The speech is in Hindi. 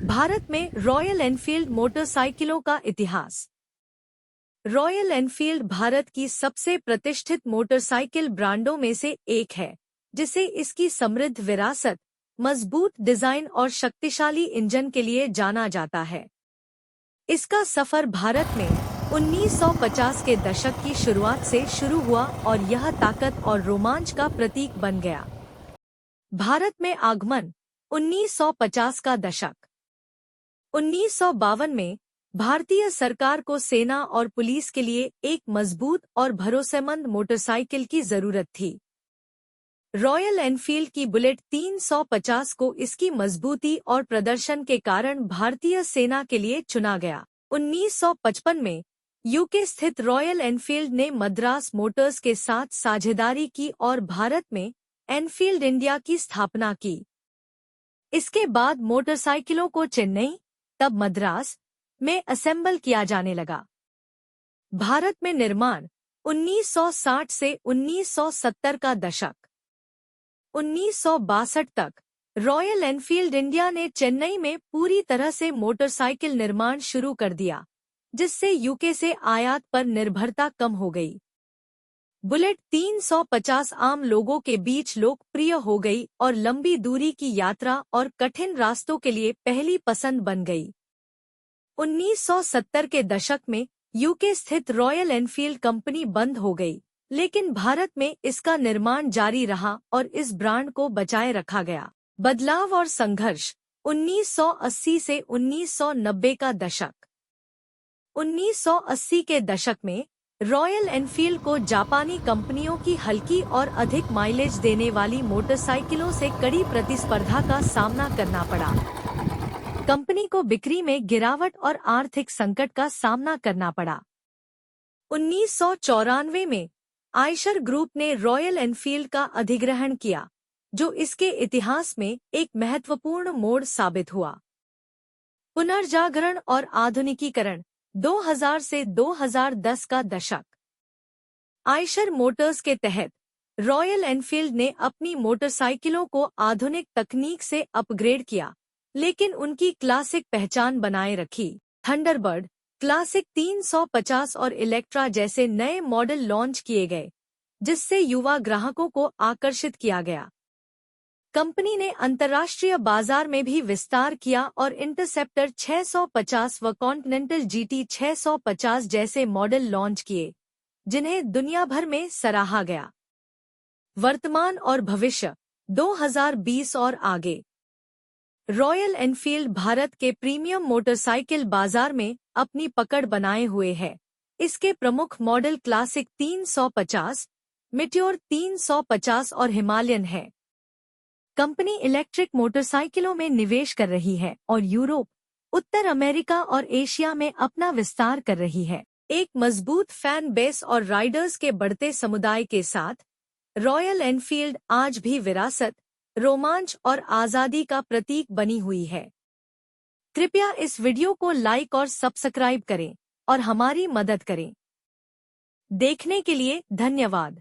भारत में रॉयल एनफील्ड मोटरसाइकिलों का इतिहास। रॉयल एनफील्ड भारत की सबसे प्रतिष्ठित मोटरसाइकिल ब्रांडों में से एक है, जिसे इसकी समृद्ध विरासत, मजबूत डिजाइन और शक्तिशाली इंजन के लिए जाना जाता है। इसका सफर भारत में 1950 के दशक की शुरुआत से शुरू हुआ और यह ताकत और रोमांच का प्रतीक बन गया। भारत में आगमन 1950 का दशक। 1952 में भारतीय सरकार को सेना और पुलिस के लिए एक मजबूत और भरोसेमंद मोटरसाइकिल की जरूरत थी। रॉयल एनफील्ड की बुलेट 350 को इसकी मजबूती और प्रदर्शन के कारण भारतीय सेना के लिए चुना गया। 1955 में यूके स्थित रॉयल एनफील्ड ने मद्रास मोटर्स के साथ साझेदारी की और भारत में एनफील्ड इंडिया की स्थापना की। इसके बाद मोटरसाइकिलों को चेन्नई, तब मद्रास, में असेंबल किया जाने लगा। भारत में निर्माण 1960 से 1970 का दशक। 1962 तक रॉयल एनफील्ड इंडिया ने चेन्नई में पूरी तरह से मोटरसाइकिल निर्माण शुरू कर दिया, जिससे यूके से आयात पर निर्भरता कम हो गई। बुलेट 350 आम लोगों के बीच लोकप्रिय हो गई और लंबी दूरी की यात्रा और कठिन रास्तों के लिए पहली पसंद बन गई। 1970 के दशक में यूके स्थित रॉयल एनफील्ड कंपनी बंद हो गई, लेकिन भारत में इसका निर्माण जारी रहा और इस ब्रांड को बचाए रखा गया। बदलाव और संघर्ष 1980 से 1990 का दशक। 1980 के दशक में रॉयल एनफील्ड को जापानी कंपनियों की हल्की और अधिक माइलेज देने वाली मोटरसाइकिलों से कड़ी प्रतिस्पर्धा का सामना करना पड़ा। कंपनी को बिक्री में गिरावट और आर्थिक संकट का सामना करना पड़ा। 1994 में आयशर ग्रुप ने रॉयल एनफील्ड का अधिग्रहण किया, जो इसके इतिहास में एक महत्वपूर्ण मोड़ साबित हुआ। पुनर्जागरण और आधुनिकीकरण 2000 से 2010 का दशक। आयशर मोटर्स के तहत रॉयल एनफील्ड ने अपनी मोटरसाइकिलों को आधुनिक तकनीक से अपग्रेड किया, लेकिन उनकी क्लासिक पहचान बनाए रखी। थंडरबर्ड, क्लासिक 350 और इलेक्ट्रा जैसे नए मॉडल लॉन्च किए गए, जिससे युवा ग्राहकों को आकर्षित किया गया। कंपनी ने अंतर्राष्ट्रीय बाजार में भी विस्तार किया और इंटरसेप्टर 650 व कॉन्टिनेंटल जीटी 650 जैसे मॉडल लॉन्च किए, जिन्हें दुनिया भर में सराहा गया। वर्तमान और भविष्य 2020 और आगे। रॉयल एनफील्ड भारत के प्रीमियम मोटरसाइकिल बाजार में अपनी पकड़ बनाए हुए है। इसके प्रमुख मॉडल क्लासिक 350, मिट्योर 350 और हिमालयन है। कंपनी इलेक्ट्रिक मोटरसाइकिलों में निवेश कर रही है और यूरोप, उत्तर अमेरिका और एशिया में अपना विस्तार कर रही है। एक मजबूत फैन बेस और राइडर्स के बढ़ते समुदाय के साथ रॉयल एनफील्ड आज भी विरासत, रोमांच और आजादी का प्रतीक बनी हुई है। कृपया इस वीडियो को लाइक और सब्सक्राइब करें और हमारी मदद करें। देखने के लिए धन्यवाद।